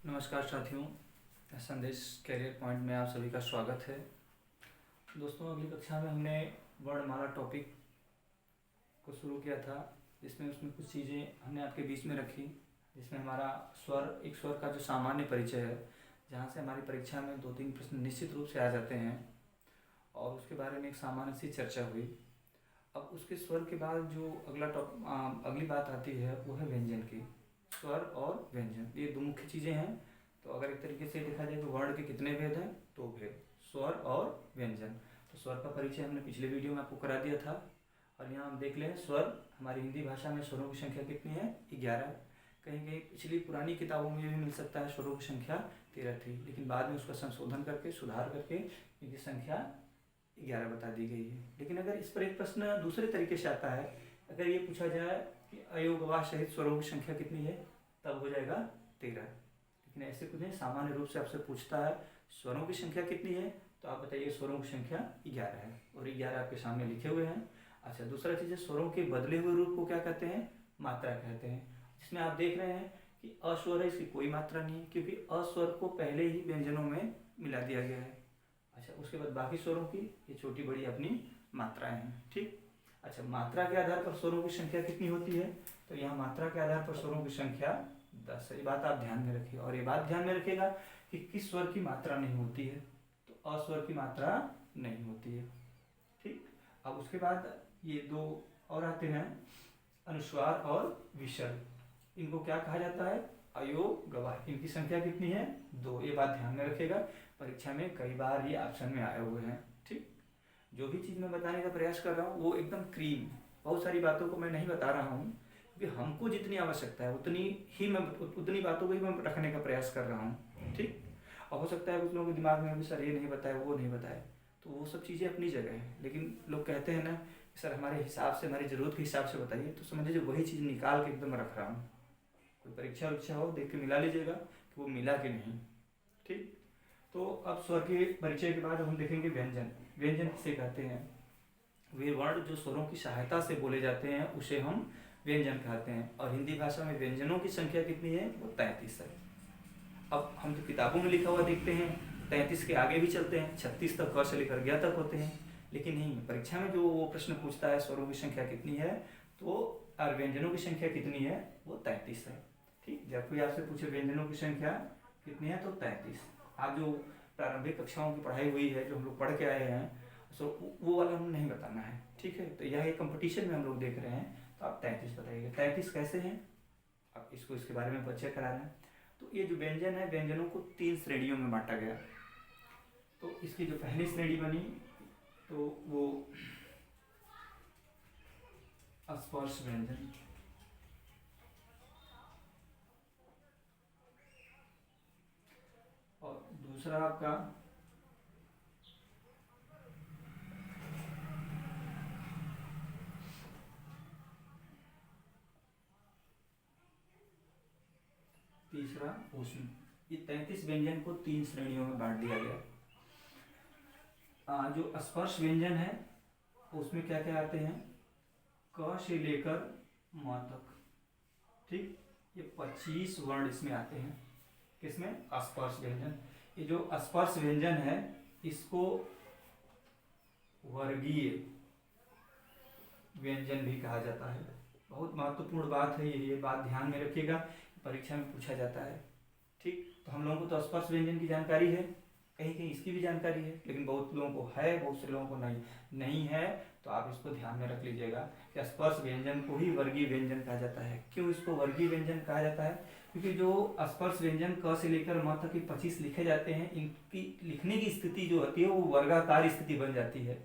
नमस्कार साथियों, संदेश कैरियर पॉइंट में आप सभी का स्वागत है। दोस्तों, अगली कक्षा में हमने वर्णमाला टॉपिक को शुरू किया था, जिसमें उसमें कुछ चीज़ें हमने आपके बीच में रखी, जिसमें हमारा एक स्वर का जो सामान्य परिचय है, जहाँ से हमारी परीक्षा में 2-3 प्रश्न निश्चित रूप से आ जाते हैं और उसके बारे में एक सामान्य सी चर्चा हुई। अब उसके स्वर के बाद जो अगली बात आती है वो है व्यंजन की। स्वर और व्यंजन, ये दो मुख्य चीज़ें हैं। तो अगर एक तरीके से देखा जाए तो वर्ण के कितने भेद हैं? 2 भेद, स्वर और व्यंजन। तो स्वर का परिचय हमने पिछले वीडियो में आपको करा दिया था और यहाँ हम देख लें, स्वर हमारी हिंदी भाषा में स्वरों की संख्या कितनी है? 11। कहीं कहीं पिछली पुरानी किताबों में भी मिल सकता है स्वरों की संख्या 13 थी, लेकिन बाद में उसका संशोधन करके, सुधार करके इनकी संख्या 11 बता दी गई है। लेकिन अगर इस पर एक प्रश्न दूसरे तरीके से आता है, अगर ये पूछा जाए कि अयोगवाह सहित स्वरों की संख्या कितनी है, तब हो जाएगा 13। लेकिन ऐसे कुछ नहीं, सामान्य रूप से आपसे पूछता है स्वरों की संख्या कितनी है, तो आप बताइए स्वरों की संख्या 11 है और 11 आपके सामने लिखे हुए हैं। अच्छा, दूसरा चीज़ है, स्वरों के बदले हुए रूप को क्या कहते हैं? मात्रा कहते हैं। जिसमें आप देख रहे हैं कि अस्वर है, इसकी कोई मात्रा नहीं है, क्योंकि अस्वर को पहले ही व्यंजनों में मिला दिया गया है। अच्छा, उसके बाद बाकी स्वरों की ये छोटी बड़ी अपनी मात्राएं हैं। ठीक। अच्छा, मात्रा के आधार पर स्वरों की संख्या कितनी होती है? तो यहाँ मात्रा के आधार पर स्वरों की संख्या 10 है। ये बात आप ध्यान में रखिए और ये बात ध्यान में रखिएगा कि किस स्वर की मात्रा नहीं होती है, तो अस्वर की मात्रा नहीं होती है। ठीक। अब उसके बाद ये दो और आते हैं, अनुस्वार और विसर्ग। इनको क्या कहा जाता है? अयोग गवाह। इनकी संख्या कितनी है? 2। ये बात ध्यान में रखिएगा, परीक्षा में कई बार ये ऑप्शन में आए हुए हैं। ठीक। जो भी चीज़ मैं बताने का प्रयास कर रहा हूँ वो एकदम क्रीम, बहुत सारी बातों को मैं नहीं बता रहा हूँ, क्योंकि हमको जितनी आवश्यकता है उतनी बातों को ही मैं रखने का प्रयास कर रहा हूँ। ठीक। और हो सकता है कुछ लोगों के दिमाग में भी सर ये नहीं बताया, वो नहीं बताया, तो वो सब चीज़ें अपनी जगह है। लेकिन लोग कहते हैं ना सर हमारे हिसाब से, हमारी ज़रूरत के हिसाब से बताइए, तो समझ लीजिए वही चीज़ निकाल के एकदम रख रहा हूँ। कोई परीक्षा उरीक्षा हो, देख के मिला लीजिएगा कि वो मिला कि नहीं। ठीक। तो अब स्वर के परिचय के बाद हम देखेंगे व्यंजन। व्यंजन किसे कहते हैं? वे वर्ण जो स्वरों की सहायता से बोले जाते हैं उसे हम व्यंजन कहते हैं। और हिंदी भाषा में व्यंजनों की संख्या कितनी है? वो 33 है। अब हम जो किताबों में लिखा हुआ देखते हैं 33 के आगे भी चलते हैं, 36 तक, क से लेकर ज्ञ तक होते हैं। लेकिन नहीं, परीक्षा में जो वो प्रश्न पूछता है स्वरों की संख्या कितनी है, तो और व्यंजनों की संख्या कितनी है, वो 33 है। ठीक। जब कोई आपसे पूछे व्यंजनों की संख्या कितनी है, तो 33। आप जो प्रारंभिक कक्षाओं की पढ़ाई हुई है, जो हम लोग पढ़ के आए हैं, सो वो वाला हमें नहीं बताना है। ठीक है। तो यह एक कंपटीशन में हम लोग देख रहे हैं, तो आप 33 बताइएगा। 33 कैसे हैं, अब इसको इसके बारे में परिचय करा रहे हैं। तो ये जो व्यंजन है, व्यंजनों को 3 श्रेणियों में बांटा गया। तो इसकी जो पहली श्रेणी बनी तो वो स्पर्श व्यंजन, और दूसरा आपका तीसरा ऊष्म। ये 33 व्यंजन को 3 श्रेणियों में बांट दिया गया। जो स्पर्श व्यंजन है उसमें क्या क्या आते हैं? क से लेकर म तक। ठीक। ये 25 वर्ण इसमें आते हैं। किसमें? स्पर्श व्यंजन। ये जो स्पर्श व्यंजन है इसको वर्गीय व्यंजन भी कहा जाता है। बहुत महत्वपूर्ण बात है ये बात ध्यान में रखिएगा, परीक्षा में पूछा जाता है। ठीक। तो हम लोगों को तो स्पर्श व्यंजन की जानकारी है, कहीं कहीं इसकी भी जानकारी है, लेकिन बहुत लोगों को है, बहुत से लोगों को नहीं है। तो आप इसको ध्यान में रख लीजिएगा कि स्पर्श व्यंजन को ही वर्गीय व्यंजन कहा जाता है। क्यों इसको वर्गीय व्यंजन कहा जाता है? क्योंकि जो स्पर्श व्यंजन क से लेकर म तक के 25 लिखे जाते हैं, इनकी लिखने की स्थिति जो होती है वो वर्गाकार स्थिति बन जाती है,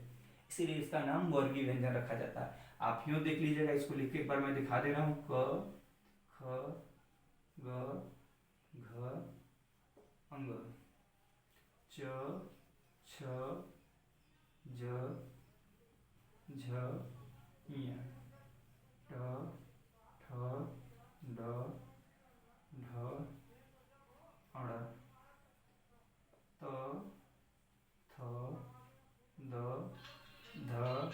इसीलिए इसका नाम वर्गीय व्यंजन रखा जाता है। आप यूँ देख लीजिएगा, इसको लिख के एक बार मैं दिखा दे रहा हूँ। क, ख, ग, घ, अंग, च, छ, ज, झ, ञ, ट, ठ, ड, ढ, अड़, त, थ, द, ध,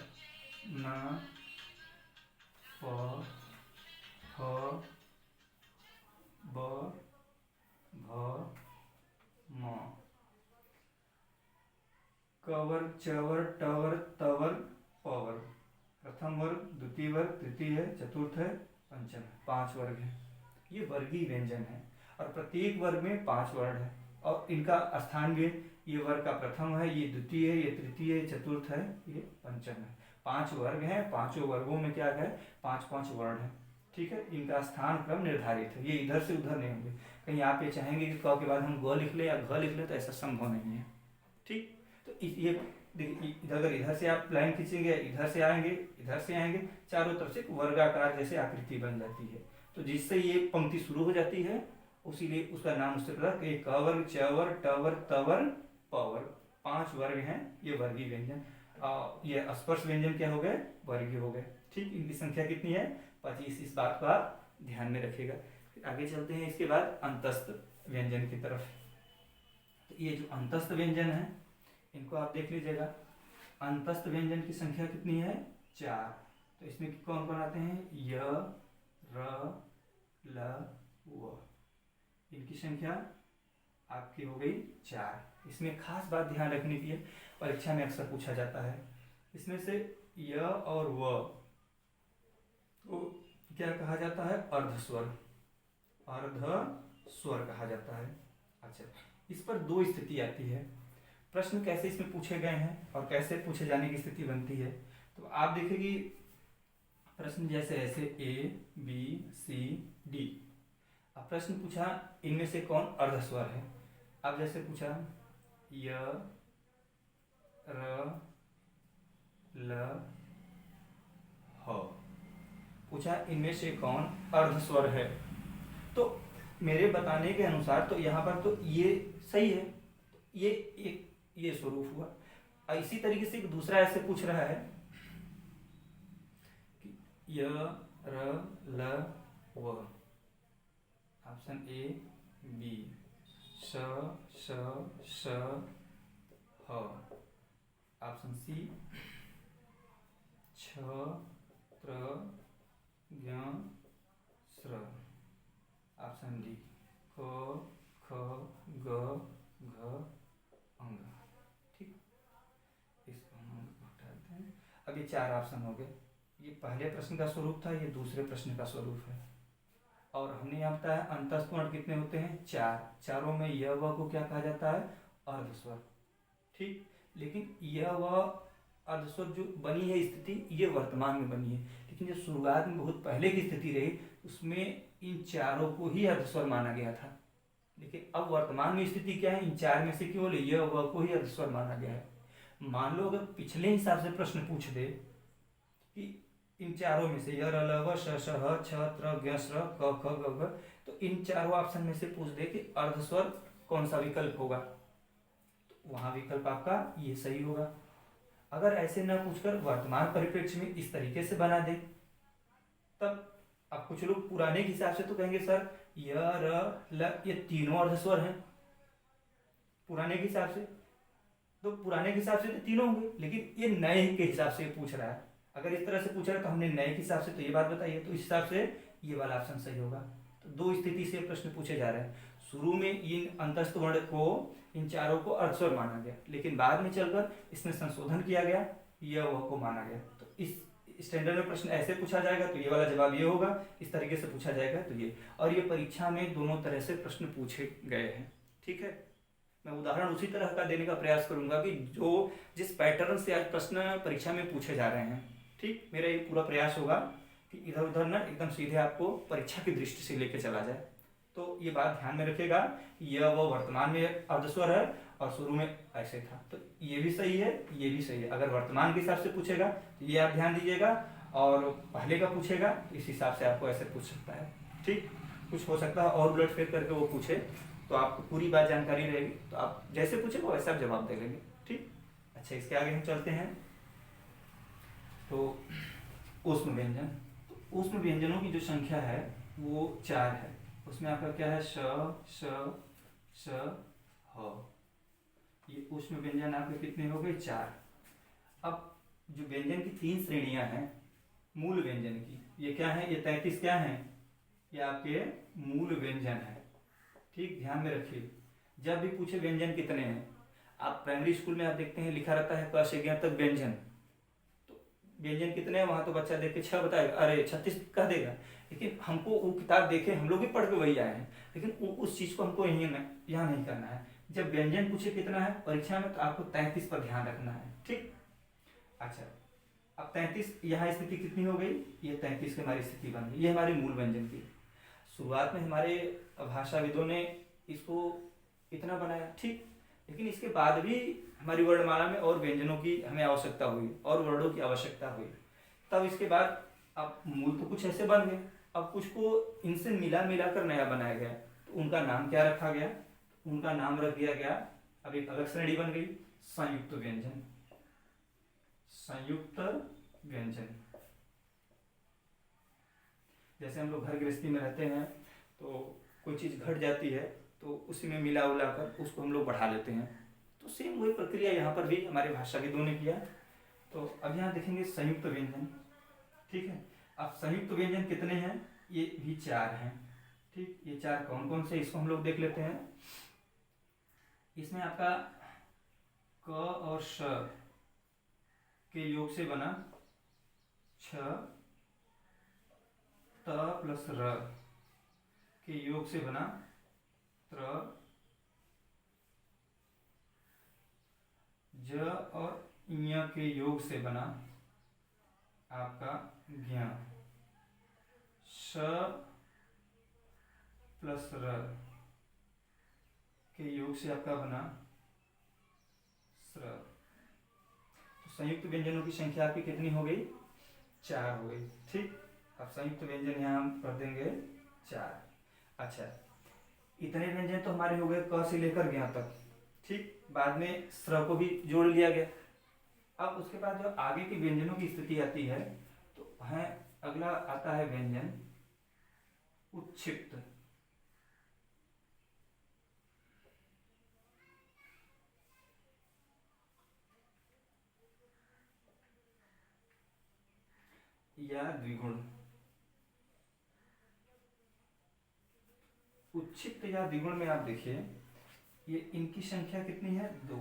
न, प, फ, ब, भ, कवर, चवर, टवर, तवर, पवर। प्रथम वर्ग, द्वितीय वर्ग, तृतीय है, चतुर्थ है, पंचम है, 5 वर्ग है। ये वर्गीय व्यंजन है और प्रत्येक वर्ग में 5 वर्ण है और इनका स्थान भी, ये वर्ग का प्रथम है, ये द्वितीय है, ये तृतीय है, चतुर्थ है, ये पंचम है। 5 वर्ग हैं, पांचों वर्गों में क्या है, 5-5 वर्ण है। ठीक है, इनका स्थान क्रम निर्धारित है, ये इधर से उधर नहीं होंगे। कहीं आप ये चाहेंगे कि क के बाद हम ग लिख ले या घ लिख ले, तो ऐसा संभव नहीं है। ठीक, तो ये देखिए, अगर इधर से आप लाइन खींचेंगे, इधर से आएंगे, इधर से आएंगे, चारों तरफ से वर्गाकार जैसे आकृति बन जाती है। तो जिससे ये पंक्ति शुरू हो जाती है, उसीलिए उसका नाम उससे पता कि क वर्ग, च वर्ग, ट वर्ग, त वर्ग, प वर्ग। 5 वर्ग हैं, ये वर्गीय व्यंजन। ये स्पर्श व्यंजन क्या हो गए, वर्गीय हो गए। ठीक, इनकी संख्या कितनी है, 25। इस बात को आप ध्यान में रखिएगा। आगे चलते हैं इसके बाद अंतस्थ व्यंजन की तरफ। तो ये जो अंतस्थ व्यंजन है, इनको आप देख लीजिएगा। अंतस्थ व्यंजन की संख्या कितनी है, 4। तो इसमें कौन कौन आते हैं, य, र, ल, व। इनकी संख्या आपकी हो गई 4। इसमें खास बात ध्यान रखने की है, परीक्षा में अक्सर पूछा जाता है। इसमें से य और व को क्या कहा जाता है, अर्धस्वर। अर्धस्वर कहा जाता है। अच्छा, इस पर 2 स्थिति आती है। प्रश्न कैसे इसमें पूछे गए हैं और कैसे पूछे जाने की स्थिति बनती है, तो आप देखिए कि प्रश्न जैसे ऐसे A, B, C, D। अब प्रश्न पूछा इनमें से कौन अर्धस्वर है। अब जैसे पूछा य, र, ल, ह, पूछा इनमें से कौन अर्धस्वर है। तो मेरे बताने के अनुसार तो यहाँ पर तो ये सही है, ये एक ये स्वरूप हुआ। इसी तरीके से एक दूसरा ऐसे पूछ रहा है कि य, र, ल, व। ऑप्शन ए, बी, स, श, श, ह। ऑप्शन सी, छ, त्र, ज्ञ, स्र। ऑप्शन डी, क, ख, ग, घ, अंग। ठीक, इसको हम हटा देते हैं। अब ये 4 ऑप्शन हो गए। ये पहले प्रश्न का स्वरूप था, ये दूसरे प्रश्न का स्वरूप है। और हमने यहाँ बताया अंतस्थ वर्ण कितने होते हैं, 4। चारों में य व को क्या कहा जाता है, अर्धस्वर। ठीक, लेकिन यह व अर्धस्वर जो बनी है स्थिति, ये वर्तमान में बनी है। लेकिन जो शुरुआत में बहुत पहले की स्थिति रही, उसमें इन चारों को ही अर्धस्वर माना गया था। लेकिन अब वर्तमान में स्थिति क्या है, इन 4 में से केवल य व को ही अर्धस्वर माना गया है। मान लो अगर पिछले हिसाब से प्रश्न पूछ दे कि इन चारों में से य, र, ल, व, श, श, ह, छ, त्र, ज्ञ, स्र, क, ख, ग, घ, तो इन चारों ऑप्शन में से पूछ दे कि अर्धस्वर कौन सा विकल्प होगा, तो वहां विकल्प आपका ये सही होगा। अगर ऐसे न पूछकर वर्तमान परिप्रेक्ष्य में इस तरीके से बना दे, तब अब कुछ लोग पुराने के हिसाब से तो कहेंगे सर य, र, ल ये तीनों अर्धस्वर हैं पुराने के हिसाब से, तो पुराने के हिसाब से तो तीनों होंगे, लेकिन ये नए के हिसाब से पूछ रहा है। अगर इस तरह से पूछ रहा है तो हमने नए के हिसाब से तो ये बात बताई है, तो इस हिसाब से ये वाला ऑप्शन सही होगा। तो 2 स्थिति से प्रश्न पूछे जा रहे हैं। शुरू में इन अंतस्थ वर्ण को, इन चारों को अर्धस्वर माना गया, लेकिन बाद में चलकर इसमें संशोधन किया गया, यह वह को माना गया। तो इस स्टैंडर्ड में प्रश्न ऐसे पूछा जाएगा तो ये वाला जवाब ये होगा, इस तरीके से पूछा जाएगा तो ये। और ये परीक्षा में दोनों तरह से प्रश्न पूछे गए हैं। ठीक है, मैं उदाहरण उसी तरह का देने का प्रयास करूंगा कि जो जिस पैटर्न से आज प्रश्न परीक्षा में पूछे जा रहे हैं। ठीक, मेरा ये पूरा प्रयास होगा कि इधर उधर ना एकदम सीधे आपको परीक्षा की दृष्टि से लेके चला जाए। तो ये बात ध्यान में रखेगा, यह वो वर्तमान में अर्धस्वर है और शुरू में ऐसे था, तो ये भी सही है, ये भी सही है। अगर वर्तमान के हिसाब से पूछेगा तो ये आप ध्यान दीजिएगा, और पहले का पूछेगा तो इस हिसाब से आपको ऐसे पूछ सकता है। ठीक, कुछ हो सकता है और उलट फेर करके वो पूछे तो आपको पूरी बात जानकारी रहेगी, तो आप जैसे पूछेगा वैसे आप जवाब दे लेंगे। ठीक, अच्छा, इसके आगे हम चलते हैं। तो ऊष्म व्यंजन, तो ऊष्म व्यंजनों की जो संख्या है वो 4 है। उसमें आपका क्या है, श, श, श, ह। ये ऊष्म व्यंजन आपके कितने हो गए, 4। अब जो व्यंजन की 3 श्रेणियां हैं मूल व्यंजन की, ये क्या है, ये 33 क्या है, ये आपके मूल व्यंजन है। ठीक, ध्यान में रखिए, जब भी पूछे व्यंजन कितने हैं, आप प्राइमरी स्कूल में आप देखते हैं लिखा रहता है क से ज्ञ तक व्यंजन, तो व्यंजन कितने हैं वहाँ तो बच्चा देख के 6 बताएगा, अरे 36 कह देगा। लेकिन हमको वो किताब देखे, हम लोग भी पढ़ के वही आए हैं, लेकिन उस चीज़ को हमको यहाँ नहीं करना है। जब व्यंजन पूछे कितना है परीक्षा में, तो आपको 33 पर ध्यान रखना है, ठीक। अच्छा, अब 33 यहाँ स्थिति कितनी हो गई, ये 33 की हमारी स्थिति बन गई, ये हमारी मूल व्यंजन की। शुरुआत में हमारे भाषाविदों ने इसको इतना बनाया, ठीक, लेकिन इसके बाद भी हमारी वर्णमाला में और व्यंजनों की हमें आवश्यकता हुई और वर्णों की आवश्यकता हुई। तब इसके बाद अब मूल तो कुछ ऐसे बन गए, अब कुछ को इनसे मिला मिला कर नया बनाया गया, तो उनका नाम क्या रखा गया, उनका नाम रख दिया गया, अब एक अलग श्रेणी बन गई, संयुक्त व्यंजन। संयुक्त व्यंजन, जैसे हम लोग घर गृहस्थी में रहते हैं तो कोई चीज़ घट जाती है तो उसी में मिला उला कर उसको हम लोग बढ़ा लेते हैं, तो सेम वही प्रक्रिया यहाँ पर भी हमारे भाषाविदों ने किया। तो अब यहाँ देखेंगे संयुक्त व्यंजन, ठीक है। अब संयुक्त व्यंजन कितने हैं, ये भी 4 हैं, ठीक। ये 4 कौन कौन से, इसको हम लोग देख लेते हैं। इसमें आपका क और श के योग से बना छ, त प्लस र के योग से बना त्र, ज और ञ के योग से बना आपका ज्ञ, श प्लस र के योग से आपका बना स्र। तो संयुक्त व्यंजनों की संख्या आपकी कितनी हो गई, 4 हो गई, ठीक। अब संयुक्त व्यंजन यहाँ हम कर देंगे 4। अच्छा, इतने व्यंजन तो हमारे हो गए क से लेकर ज्ञ तक, ठीक। बाद में स्र को भी जोड़ लिया गया। अब उसके बाद जो आगे की व्यंजनों की स्थिति आती है तो है अगला आता है व्यंजन उच्छिप्त। या द्विगुण। उच्छिप्त या द्विगुण में आप देखिए ये इनकी संख्या कितनी है, 2।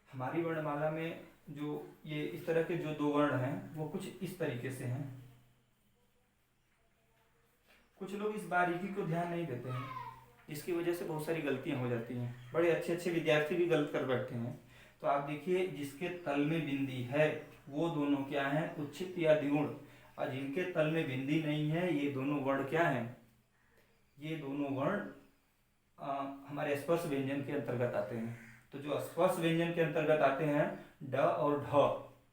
हमारी वर्णमाला में जो ये इस तरह के जो 2 वर्ण हैं वो कुछ इस तरीके से हैं। कुछ लोग इस बारीकी को ध्यान नहीं देते हैं, इसकी वजह से बहुत सारी गलतियां हो जाती हैं, बड़े अच्छे अच्छे विद्यार्थी भी गलत कर बैठते हैं। तो आप देखिए जिसके तल में बिंदी है वो दोनों क्या हैं, उच्छिप्त या द्विगुण, और जिनके तल में बिंदी नहीं है ये दोनों वर्ण क्या हैं, ये दोनों वर्ण हमारे स्पर्श व्यंजन के अंतर्गत आते हैं। तो जो स्पर्श व्यंजन के अंतर्गत आते हैं ड और ढ,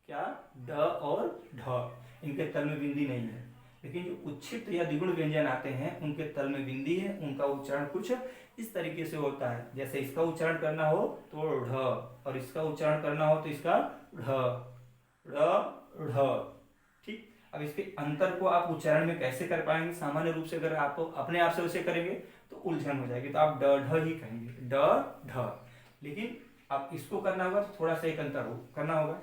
क्या ड और ढ, इनके तल में बिंदी नहीं है। लेकिन जो उच्छिप्त या द्विगुण व्यंजन आते हैं उनके तल में बिंदी है, उनका उच्चारण कुछ इस तरीके से होता है, जैसे इसका उच्चारण करना हो तो ढ, और इसका उच्चारण करना हो तो इसका ढ, ढ, ठीक। अब इसके अंतर को आप उच्चारण में कैसे कर पाएंगे, सामान्य रूप से अगर आप अपने आप से उसे करेंगे तो उलझन हो जाएगी, तो आप ड ढ ही कहेंगे, ड ढ। लेकिन आप इसको करना होगा तो थोड़ा सा एक अंतर करना होगा।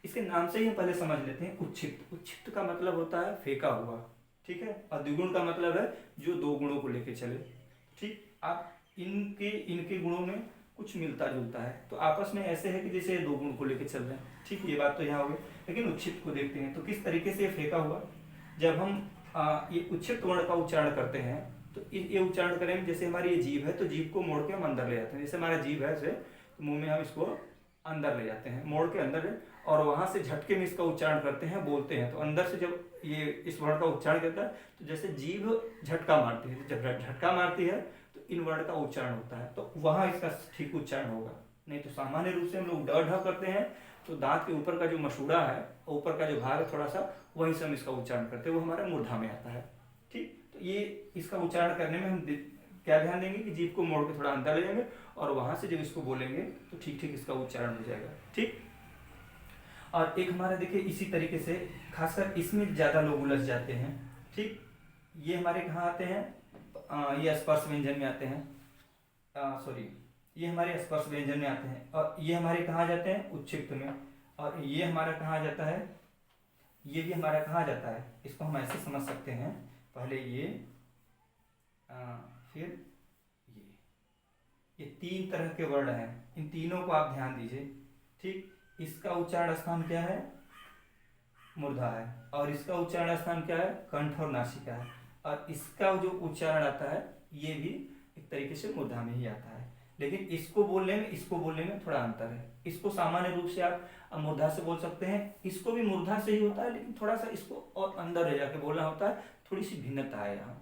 इसके नाम से ही हम पहले समझ लेते हैं उच्छिप्त। उच्छिप्त का मतलब होता है फेंका हुआ, ठीक है, और द्विगुण का मतलब है जो 2 गुणों को लेके चले, ठीक। आप इनके गुणों में कुछ मिलता जुलता है, तो आपस में ऐसे है कि जैसे 2 गुण को लेके चल रहे हैं, ठीक। ये बात तो यहाँ हो गई। लेकिन उच्छिप्त को देखते हैं तो किस तरीके से फेंका हुआ, जब हम ये उच्छिप्त वर्ण का उच्चारण करते हैं तो ये उच्चारण करेंगे, जैसे हमारी ये जीभ है तो जीभ को मोड़ के हम अंदर ले जाते हैं, जैसे हमारा जीभ है ऐसे तो मुंह में हम इसको अंदर ले जाते हैं, मोड़ के अंदर, और वहां से झटके में इसका उच्चारण करते हैं, बोलते हैं। तो अंदर से जब ये इस वर्ण का उच्चारण करता है तो जैसे जीभ झटका मारती है, जब झटका मारती है तो इन वर्ण का उच्चारण होता है, तो वहां इसका ठीक उच्चारण होगा। नहीं तो सामान्य रूप से हम लोग ड ढ करते हैं तो दांत के ऊपर का जो मसूड़ा है, ऊपर का जो भाग है थोड़ा सा, वहीं से हम इसका उच्चारण करते हैं, वो हमारा मूर्धा में आता है, ठीक। तो ये इसका उच्चारण करने में हम क्या ध्यान देंगे कि जीभ को मोड़ के थोड़ा अंदर ले जाएंगे और वहां से जब इसको बोलेंगे तो ठीक ठीक इसका उच्चारण हो जाएगा, ठीक। और एक हमारा देखिए इसी तरीके से खासकर इसमें ज्यादा लोग उलझ जाते हैं, ठीक। ये हमारे कहाँ आते हैं, ये स्पर्श व्यंजन में आते हैं, सॉरी ये हमारे स्पर्श व्यंजन में आते हैं, और ये हमारे कहाँ जाते हैं, उच्छिप्त में। और ये हमारा कहाँ जाता है, ये भी हमारा कहाँ जाता है, इसको हम ऐसे समझ सकते हैं, पहले ये फिर ये 3 तरह के वर्ण हैं, इन तीनों को आप ध्यान दीजिए। ठीक, इसका उच्चारण स्थान क्या है? मूर्धा है। और इसका उच्चारण स्थान क्या है? कंठ और नासिका है। और इसका जो उच्चारण आता है ये भी एक तरीके से मूर्धा में ही आता है, लेकिन इसको बोलने में थोड़ा अंतर है। इसको सामान्य रूप से आप मूर्धा से बोल सकते हैं, इसको भी मूर्धा से ही होता है, लेकिन थोड़ा सा इसको और अंदर ले जाके बोलना होता है, थोड़ी सी भिन्नता है यहाँ।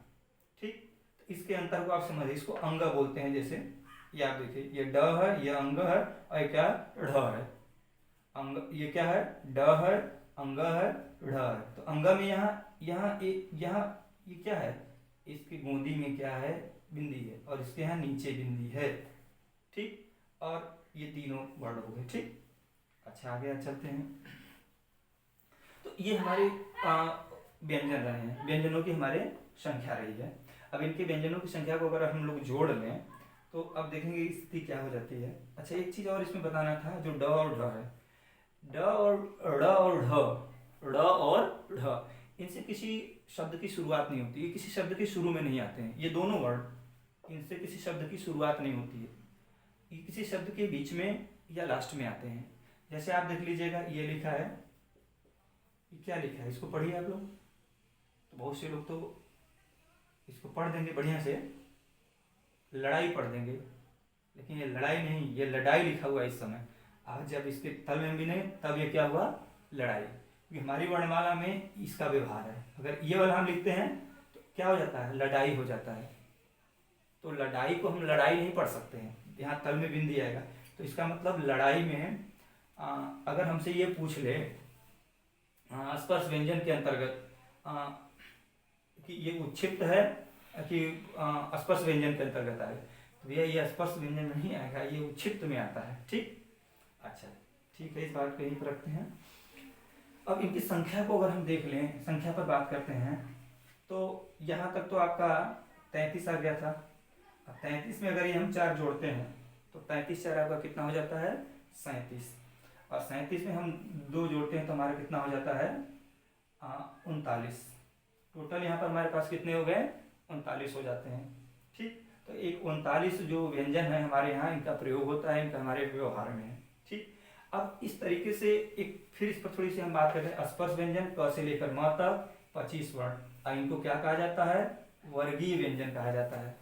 ठीक, तो इसके अंतर को आप समझिए। इसको अंग बोलते हैं, जैसे ये आप देखिए, ये ड है, ये अंग है, और ये क्या है? ढ है। अंग, ये क्या है? ड है, अंग है, ढ है। तो अंग में यहाँ ये क्या है? इसकी गोंदी में क्या है? बिंदी है, और इसके यहाँ नीचे बिंदी है। ठीक, और ये तीनों वर्ण हो गए। ठीक, अच्छा आगे चलते हैं। तो ये हमारे व्यंजन रहे हैं, व्यंजनों की हमारे संख्या रही है। अब इनके व्यंजनों की संख्या को अगर हम लोग जोड़ लें तो अब देखेंगे स्थिति क्या हो जाती है। अच्छा, एक चीज और इसमें बताना था, जो ड और ढ है, ड और ड़ और ढ, ड़ और ढ, इनसे किसी शब्द की शुरुआत नहीं होती, ये किसी शब्द के शुरू में नहीं आते हैं। ये दोनों वर्ण, इनसे किसी शब्द की शुरुआत नहीं होती है, ये किसी शब्द के बीच में या लास्ट में आते हैं। जैसे आप देख लीजिएगा, ये लिखा है, ये क्या लिखा है? इसको पढ़िए आप लोग। तो बहुत से लोग तो इसको पढ़ देंगे बढ़िया से, लड़ाई पढ़ देंगे, लेकिन ये लड़ाई नहीं, ये लड़ाई लिखा हुआ है इस समय। आज जब इसके तल में भी नहीं, तब ये क्या हुआ? लड़ाई। क्योंकि हमारी वर्णमाला में इसका व्यवहार है। अगर ये वाला हम लिखते हैं तो क्या हो जाता है? लड़ाई हो जाता है। तो लड़ाई को हम लड़ाई नहीं पढ़ सकते हैं, यहाँ तल में बिंदी आएगा। तो इसका मतलब लड़ाई में अगर हमसे ये पूछ ले स्पर्श व्यंजन के अंतर्गत कि ये उच्छिष्ट है कि स्पर्श व्यंजन के अंतर्गत आए, तो भैया ये स्पर्श व्यंजन में नहीं आएगा, ये उच्छिष्ट में आता है। ठीक, अच्छा ठीक है, इस बात को यहीं पर रखते हैं। अब इनकी संख्या को अगर हम देख लें, संख्या पर बात करते हैं, तो यहाँ तक तो आपका 33 आ गया था। अब 33 में अगर ये हम 4 जोड़ते हैं तो 33 4 आपका कितना हो जाता है? 37। और 37 में हम 2 जोड़ते हैं तो हमारा कितना हो जाता है? 39। टोटल यहाँ पर हमारे पास कितने हो गए? 39 हो जाते हैं। ठीक, तो एक 39 जो व्यंजन है हमारे यहाँ, इनका प्रयोग होता है, इनका हमारे व्यवहार में है। ठीक, अब इस तरीके से एक फिर इस पर थोड़ी सी हम बात करते हैं। स्पर्श व्यंजन क से लेकर म तक 25 वर्ण, इनको क्या कहा जाता है? वर्गीय व्यंजन कहा जाता है।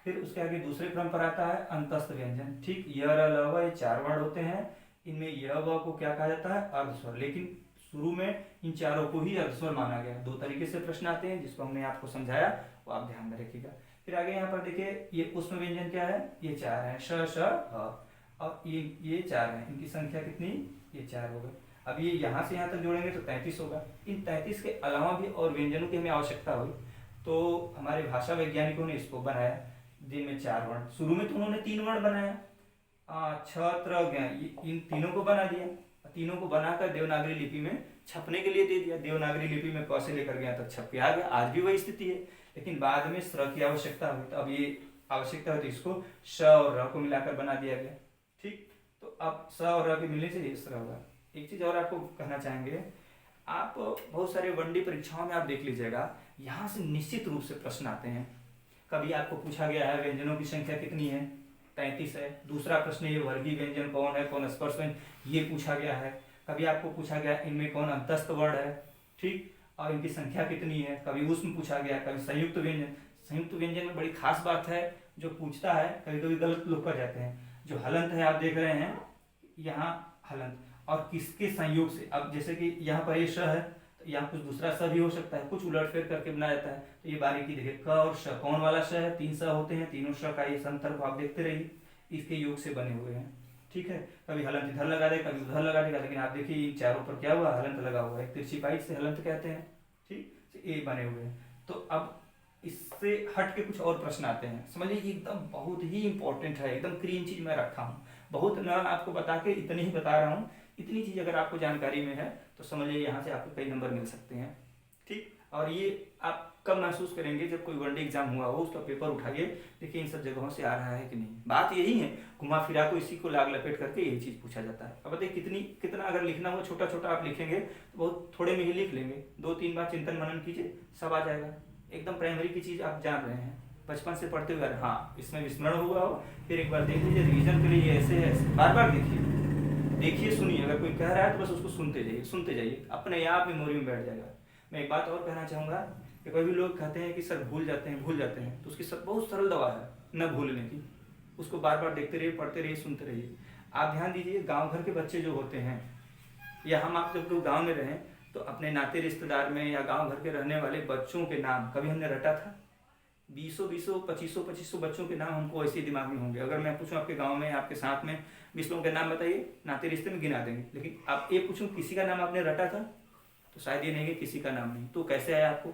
फिर उसके आगे दूसरे क्रम पर आता है अंतस्थ व्यंजन। ठीक, य र ल व, ये 4 वर्ण होते हैं। इनमें य व को क्या कहा जाता है? अर्धस्वर। लेकिन शुरू में इन चारों को ही अर्धस्वर माना गया। 2 तरीके से प्रश्न आते हैं, जिसको हमने आपको समझाया, वो आप ध्यान में रखिएगा। फिर आगे यहाँ पर देखिए, ये ऊष्म व्यंजन क्या है? ये 4 है, श श ह, और ये 4 है। इनकी संख्या कितनी? ये 4 हो गए। अब ये यहाँ से यहाँ तक जोड़ेंगे तो 33 होगा। इन 33 के अलावा भी और व्यंजनों की हमें आवश्यकता हुई, तो हमारे भाषा वैज्ञानिकों ने इसको बनाया, जिनमें 4 वर्ण। शुरू में तो उन्होंने 3 वर्ण बनाया, छ त्र ज्ञ, इन तीनों को बना दिया। तीनों को बनाकर देवनागरी लिपि में छपने के लिए दे दिया। देवनागरी लिपि में क से लेकर गया तक छप के आ गया। आज भी वही स्थिति है, लेकिन बाद में स्र की आवश्यकता हुई, तो अब ये आवश्यकता हुई तो इसको श और र को मिलाकर बना दिया गया। ठीक, तो अब स और र के मिलने से ये स्र होगा। एक चीज और आपको कहना चाहेंगे, आप बहुत सारे वनडी परीक्षाओं में आप देख लीजिएगा, यहाँ से निश्चित रूप से प्रश्न आते हैं। कभी आपको पूछा गया है व्यंजनों की संख्या कितनी है? 33 है। दूसरा प्रश्न, ये वर्गीय व्यंजन कौन है, कौन स्पर्श व्यंजन, ये पूछा गया है। कभी आपको पूछा गया इनमें कौन अंतस्थ वर्ण है, ठीक, और इनकी संख्या कितनी है। कभी उसमें पूछा गया, कभी संयुक्त व्यंजन। संयुक्त व्यंजन में बड़ी खास बात है, जो पूछता है कभी कभी गलत लोग कर जाते हैं। जो हलंत है आप देख रहे हैं, यहाँ हलंत और किसके संयोग से, अब जैसे कि यहाँ पर ये श है, तो यहाँ कुछ दूसरा स भी हो सकता है, कुछ उलटफेर करके बनाया जाता है। तो ये बारीकी देखिए, क और श कौन वाला श है? 3 स होते हैं, तीनों श का ये संदर्भ आप देखते रहिए, इसके योग से बने हुए हैं। ठीक है, कभी हलंत इधर लगा दे, कभी उधर लगा देगा, लेकिन आप देखिए इन चारों पर क्या हुआ? हलंत लगा हुआ है। तिरछी पाइच से हलंत कहते हैं। ठीक, ये बने हुए हैं। तो अब इससे हट के कुछ और प्रश्न आते हैं, समझिए एकदम बहुत ही इंपॉर्टेंट है, एकदम क्लीन चीज मैं रखा हूँ। बहुत न आपको बता के इतनी ही बता रहा हूँ, इतनी चीज अगर आपको जानकारी में है तो समझिए यहाँ से आपको कई नंबर मिल सकते हैं। ठीक, और ये आप कब महसूस करेंगे? जब कोई वनडे एग्जाम हुआ हो, उसका पेपर उठाइए, देखिए इन सब जगहों से आ रहा है कि नहीं। बात यही है, घुमा फिरा को इसी को लाग लपेट करके यही चीज पूछा जाता है। अब बताइए कितना अगर लिखना हो, छोटा छोटा आप लिखेंगे तो बहुत थोड़े में ही लिख लेंगे। 2-3 बार चिंतन मनन कीजिए, सब आ जाएगा। एकदम प्राइमरी की चीज आप जान रहे हैं। बचपन से पढ़ते हुए हाँ इसमें विस्मरण हुआ हो, फिर एक बार देख लीजिए, रिवीजन के लिए ऐसे है, बार बार देखिए सुनिए, अगर कोई कह रहा है तो बस उसको सुनते जाइए, अपने आप मेमोरी में बैठ जाएगा। मैं एक बात और कहना चाहूँगा कि कभी लोग कहते हैं कि सर भूल जाते हैं, तो उसकी बहुत सरल दवा है न भूलने की, उसको बार बार देखते रहिए, पढ़ते रहिए, सुनते रहिए। आप ध्यान दीजिए, गाँव घर के बच्चे जो होते हैं, या हम आप जब लोग गाँव में रहें तो अपने नाते रिश्तेदार में या गांव घर के रहने वाले बच्चों के नाम कभी हमने रटा था? 20 25 बच्चों के नाम हमको ऐसे दिमाग में होंगे। अगर मैं पूछूं आपके गांव में, आपके साथ में 20 लोगों के नाम बताइए, नाते रिश्ते में गिना देंगे। लेकिन आप ये पूछूं किसी का नाम आपने रटा था, तो शायद ये नहीं कि किसी का नाम नहीं। तो कैसे आया आपको?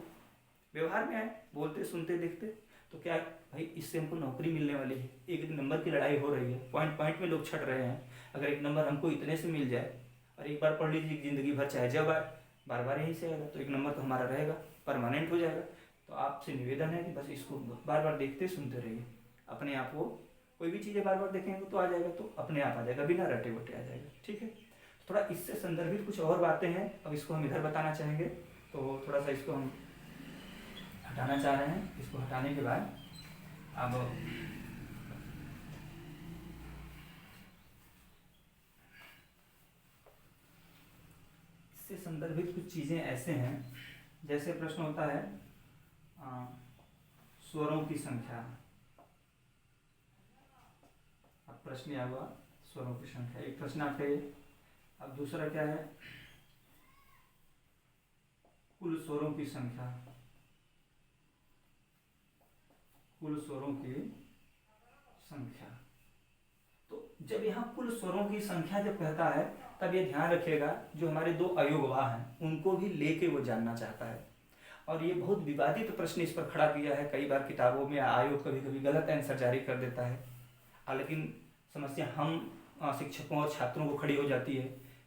व्यवहार में आए, बोलते सुनते देखते। तो क्या भाई इससे हमको नौकरी मिलने वाली है, एक नंबर की लड़ाई हो रही है, पॉइंट में लोग छट रहे हैं। अगर एक नंबर हमको इतने से मिल जाए, और एक बार पढ़ लीजिए जिंदगी भर चाहे जब आए, बार बार यहीं से आएगा, तो एक नंबर तो हमारा रहेगा, परमानेंट हो जाएगा। तो आपसे निवेदन है कि बस इसको बार बार देखते सुनते रहिए, अपने आप को कोई भी चीज़ें बार बार देखेंगे तो आ जाएगा, तो अपने आप आ जाएगा, बिना रटे वटे आ जाएगा। ठीक है, थोड़ा इससे संदर्भित कुछ और बातें हैं, अब इसको हम इधर बताना चाहेंगे। तो थोड़ा सा इसको हम हटाना चाह रहे हैं। इसको हटाने के बाद अब इससे संदर्भित कुछ चीज़ें ऐसे हैं, जैसे प्रश्न होता है स्वरों की संख्या। अब प्रश्न यह हुआ स्वरों की संख्या, एक प्रश्न आपका ये। अब दूसरा क्या है? कुल स्वरों की संख्या, कुल स्वरों की संख्या। तो जब यहाँ कुल स्वरों की संख्या जब कहता है, तब ये ध्यान रखिएगा जो हमारे दो अयोगवा हैं उनको भी लेके वो जानना चाहता है। और ये बहुत विवादित प्रश्न इस पर खड़ा किया है, कई बार किताबों में आयोग कभी कभी गलत आंसर जारी कर देता है। लेकिन समस्या हम शिक्षकों और छात्रों को खड़ी हो जाती है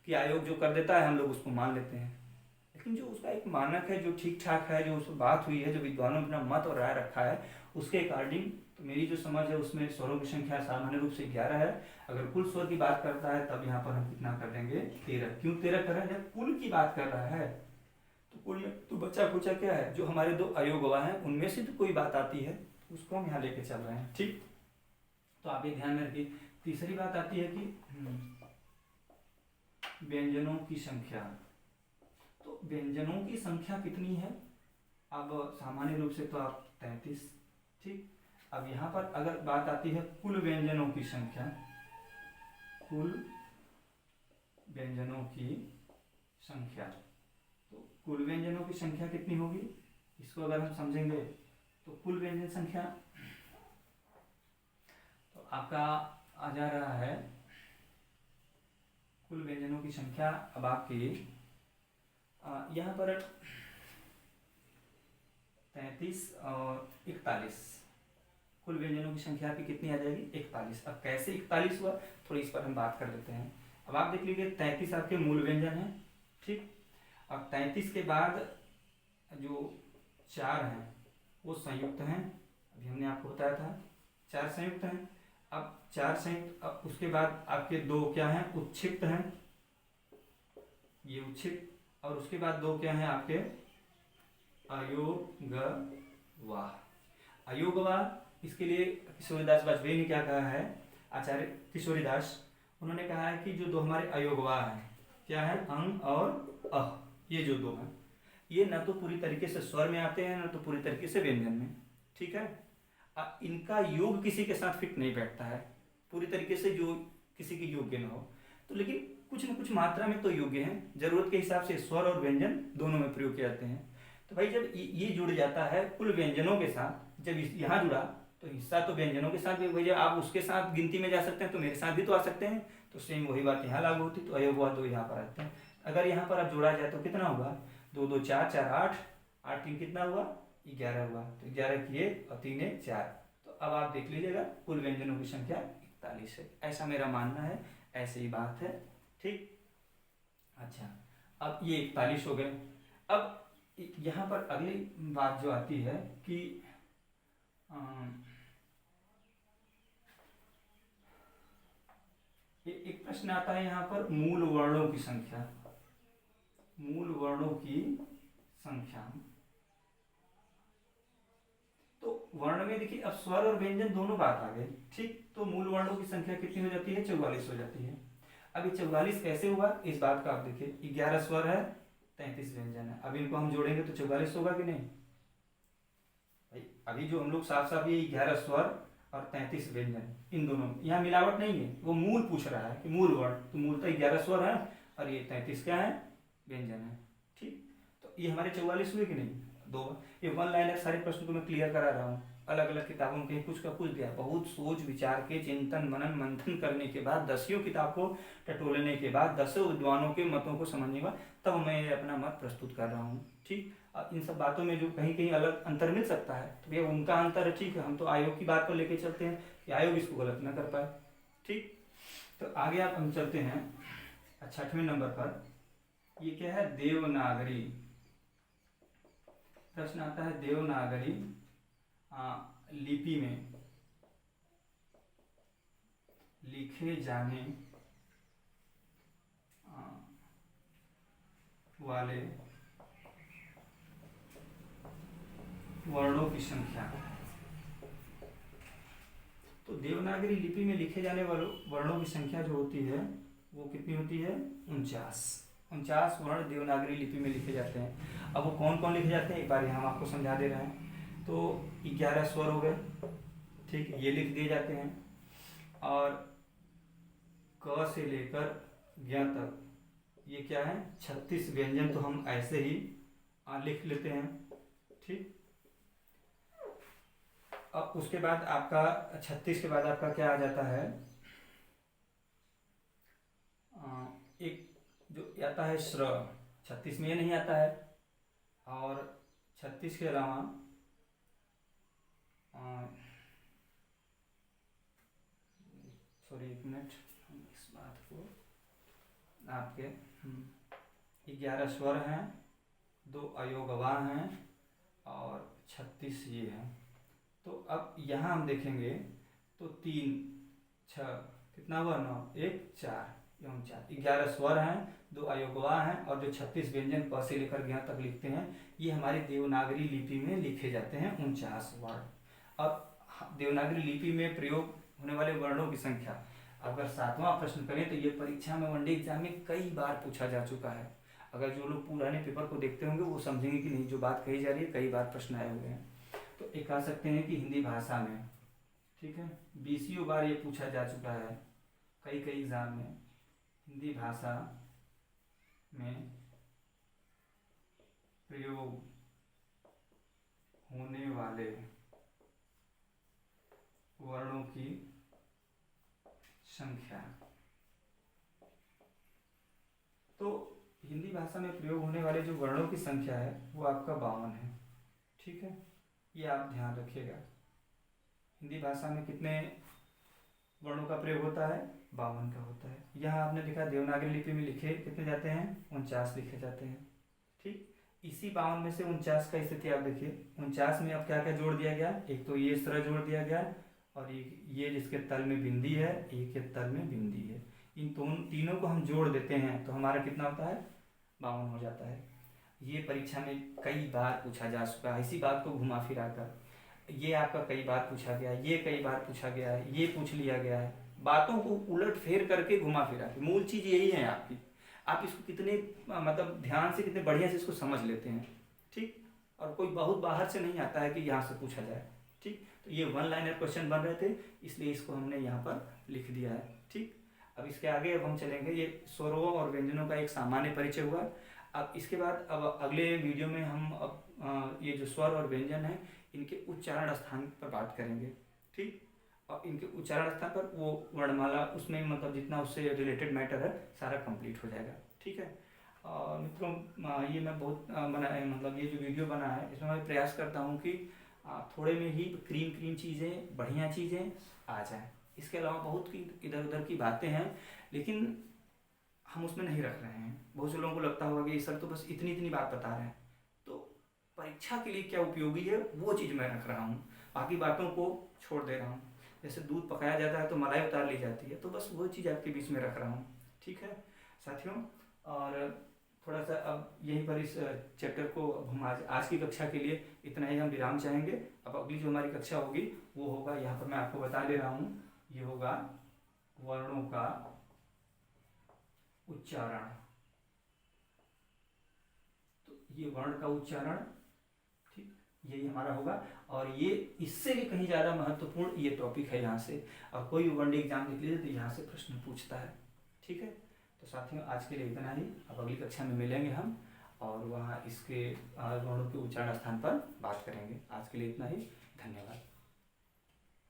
कि आयोग जो कर देता है हम लोग उसको मान लेते हैं। लेकिन जो उसका एक मानक है, जो ठीक ठाक है, जो उस बात हुई है, जो विद्वानों ने अपना मत और राय रखा है, उसके अकॉर्डिंग तो मेरी जो समझ है उसमें स्वरों की संख्या सामान्य रूप से 11 है। अगर कुल स्वर की बात करता है तब यहाँ पर हम कितना कर देंगे? 13। क्यों 13 कर रहे हैं? जब कुल की बात कर रहा है तो कुल में तो बच्चा कुचा क्या है, जो हमारे दो अयोगवा हैं उनमें से तो कोई बात आती है, उसको हम यहाँ लेके चल रहे हैं। ठीक, तो आप ये ध्यान में रखिए। तीसरी बात आती है कि व्यंजनों की संख्या। तो व्यंजनों की संख्या कितनी है? अब सामान्य रूप से तो आप 33। ठीक, अब यहाँ पर अगर बात आती है कुल व्यंजनों की संख्या, कुल व्यंजनों की संख्या, तो कुल व्यंजनों की संख्या कितनी होगी? इसको अगर हम समझेंगे तो कुल व्यंजन संख्या तो आपका आ जा रहा है, कुल व्यंजनों की संख्या अब आपकी यहाँ पर 33 और 41, कुल व्यंजनों की संख्या आपकी कितनी आ जाएगी? 41। अब कैसे 41 हुआ, थोड़ी इस पर हम बात कर लेते हैं। अब आप देख लीजिए 33 आपके मूल व्यंजन है। ठीक, अब 33 के बाद जो 4 हैं वो संयुक्त हैं। अभी हमने आपको बताया था 4 संयुक्त हैं। अब 4 संयुक्त, अब उसके बाद आपके 2 क्या हैं? उच्छिष्ट हैं, ये उच्छिष्ट। और उसके बाद 2 क्या हैं आपके? अयोगवा। अयोगवा, इसके लिए किशोरीदास वाजपेयी ने क्या कहा है? आचार्य किशोरीदास, उन्होंने कहा है कि जो 2 हमारे अयोगवा हैं, क्या है? अंग और अह, ये जो 2 हैं, ये न तो पूरी तरीके से स्वर में आते हैं, न तो पूरी तरीके से व्यंजन में। ठीक है, इनका योग किसी के साथ फिट नहीं बैठता है पूरी तरीके से, जो किसी की योग्य न हो। तो लेकिन कुछ न कुछ मात्रा में तो योग्य हैं, जरूरत के हिसाब से स्वर और व्यंजन दोनों में प्रयोग किए जाते हैं। तो भाई जब ये जुड़ जाता है कुल व्यंजनों के साथ, जब यहाँ जुड़ा तो हिस्सा तो व्यंजनों के साथ भी, भैया आप उसके साथ गिनती में जा सकते हैं तो मेरे साथ भी तो आ सकते हैं, तो सेम वही बात यहाँ लागू होती। तो अयोगवा 2 यहाँ पर आते हैं। अगर यहाँ पर अब जोड़ा जाए तो कितना होगा? 2 2 4 4 8, 8 3 कितना हुआ? 11 हुआ। तो 11 किए और 3 1 4। तो अब आप देख लीजिएगा कुल व्यंजनों की संख्या 41 है, ऐसा मेरा मानना है, ऐसे ही बात है। ठीक, अच्छा, अब ये 41 हो गए। अब यहाँ पर अगली बात जो आती है कि एक प्रश्न आता है यहाँ पर मूल वर्णों की संख्या, मूल वर्णों की संख्या। तो वर्ण में देखिए अब स्वर और व्यंजन दोनों बात आ गई, ठीक। तो मूल वर्णों की संख्या कितनी हो जाती है? 44 हो जाती है। अब ये 44 कैसे हुआ इस बात का आप देखिए, 11 स्वर है, 33 व्यंजन है। अब इनको हम जोड़ेंगे तो 44 होगा कि नहीं भाई? अभी जो हम लोग साफ साफ ये 11 स्वर और 33 व्यंजन, इन दोनों में यहाँ मिलावट नहीं है, वो मूल पूछ रहा है कि मूल वर्ण, तो मूलतः 11 स्वर है और ये 33 क्या है? व्यंजन है, ठीक। तो ये हमारे 44 हुए कि नहीं? दो। ये वन लाइनर सारे प्रश्न को मैं क्लियर करा रहा हूँ, अलग अलग किताबों में कहीं कुछ का कुछ दिया, बहुत सोच विचार के चिंतन मनन मंथन करने के बाद, 10 किताब को टटोलने के बाद, 10 विद्वानों के मतों को समझने के बाद तब मैं अपना मत प्रस्तुत कर रहा हूँ, ठीक। इन सब बातों में जो कहीं कहीं अलग अंतर मिल सकता है तो ये उनका अंतर है, ठीक है। हम तो आयोग की बात को लेके चलते हैं कि आयोग इसको गलत ना कर पाए, ठीक। तो आगे आप हम चलते हैं 6वें नंबर पर। ये क्या है? देवनागरी। प्रश्न आता है देवनागरी लिपि में लिखे जाने वाले वर्णों की संख्या। तो देवनागरी लिपि में लिखे जाने वाले वर्णों की संख्या जो होती है वो कितनी होती है? 49 वर्ण देवनागरी लिपि में लिखे जाते हैं। अब वो कौन कौन लिखे जाते हैं एक बार यहाँ हम आपको समझा दे रहे हैं। तो 11 स्वर हो गए, ठीक, ये लिख दिए जाते हैं। और क से लेकर ज्ञ तक ये क्या है? 36 व्यंजन तो हम ऐसे ही लिख लेते हैं, ठीक। अब उसके बाद आपका 36 के बाद आपका क्या आ जाता है? एक जो आता है श्र, 36 में ये नहीं आता है। और 36 के अलावा सॉरी एक मिनट, इस बात को आपके 11 स्वर हैं, 2 अयोगवाह हैं और 36 ये हैं। तो अब यहाँ हम देखेंगे तो 3 6 कितना हुआ? 9 1 4 11 स्वर हैं, 2 अयोगवाह हैं और जो 36 व्यंजन क से लेकर ज्ञ तक लिखते हैं ये हमारी देवनागरी लिपि में लिखे जाते हैं 49 वर्ण। अब देवनागरी लिपि में प्रयोग होने वाले वर्णों की संख्या, अगर 7वां प्रश्न करें तो ये परीक्षा में वनडे एग्जाम में कई बार पूछा जा चुका है। अगर जो लोग पुराने पेपर को देखते होंगे वो समझेंगे कि नहीं जो बात कही जा रही है कई बार प्रश्न आए हुए हैं। तो एक कह सकते हैं कि हिंदी भाषा में, ठीक है, 20 बार ये पूछा जा चुका है कई एग्जाम में। हिंदी भाषा में प्रयोग होने वाले वर्णों की संख्या। तो हिंदी भाषा में प्रयोग होने वाले जो वर्णों की संख्या है वो आपका 52 है, ठीक है। ये आप ध्यान रखिएगा, हिंदी भाषा में कितने वर्णों का प्रयोग होता है? 52 का होता है। यहाँ आपने लिखा देवनागरी लिपि में लिखे कितने जाते हैं? 49 लिखे जाते हैं, ठीक। इसी 52 में से 49 का स्थिति आप देखिए, 49 में अब क्या क्या जोड़ दिया गया? एक तो ये स्वर जोड़ दिया गया और ये जिसके तल में बिंदी है, एक के तल में बिंदी है, इन तीनों को हम जोड़ देते हैं तो हमारा कितना होता है? 52 हो जाता है। ये परीक्षा में कई बार पूछा जा चुका है, इसी बात को घुमा फिरा कर। ये आपका कई बार पूछा गया, ये कई बार पूछा गया है, ये पूछ लिया गया है, बातों को उलट फेर करके घुमा फिरा के। मूल चीज़ यही है आपकी, आप इसको कितने मतलब ध्यान से, कितने बढ़िया से इसको समझ लेते हैं, ठीक। और कोई बहुत बाहर से नहीं आता है कि यहाँ से पूछा जाए, ठीक। तो ये 1 लाइनर क्वेश्चन बन रहे थे इसलिए इसको हमने यहाँ पर लिख दिया है, ठीक। अब इसके आगे अब हम चलेंगे, ये स्वरों और व्यंजनों का एक सामान्य परिचय हुआ। अब इसके बाद अब अगले वीडियो में हम अब ये जो स्वर और व्यंजन है इनके उच्चारण स्थान पर बात करेंगे, ठीक। और इनके उच्चारण स्थान पर वो वर्णमाला उसमें मतलब जितना उससे रिलेटेड मैटर है सारा कंप्लीट हो जाएगा, ठीक है। मित्रों ये मैं बहुत मतलब ये जो वीडियो बना है इसमें मैं प्रयास करता हूँ कि थोड़े में ही क्रीम चीज़ें, बढ़िया चीज़ें आ जाएँ। इसके अलावा बहुत की इधर उधर की बातें हैं लेकिन हम उसमें नहीं रख रहे हैं। बहुत से लोगों को लगता होगा कि सर तो बस इतनी बात बता रहे हैं, तो परीक्षा के लिए क्या उपयोगी है वो चीज़ मैं रख रहा हूँ, बाकी बातों को छोड़ दे रहा हूँ। जैसे दूध पकाया जाता है तो मलाई उतार ली जाती है, तो बस वो चीज़ आपके बीच में रख रहा हूँ, ठीक है साथियों। और थोड़ा सा अब यहीं पर इस चैप्टर को अब हम आज की कक्षा के लिए इतना ही हम विराम चाहेंगे। अब अगली जो हमारी कक्षा होगी वो होगा, यहाँ पर मैं आपको बता दे रहा हूँ, ये होगा वर्णों का उच्चारण। तो ये वर्ण का उच्चारण, ठीक, यही हमारा होगा। और ये इससे भी कहीं ज़्यादा महत्वपूर्ण ये टॉपिक है यहाँ से, और कोई वन डे एग्जाम निकले तो यहाँ से प्रश्न पूछता है। ठीक है, तो साथियों आज के लिए इतना ही। अब अगली कक्षा में मिलेंगे हम और वहाँ इसके वर्णों के उच्चारण स्थान पर बात करेंगे। आज के लिए इतना ही, धन्यवाद।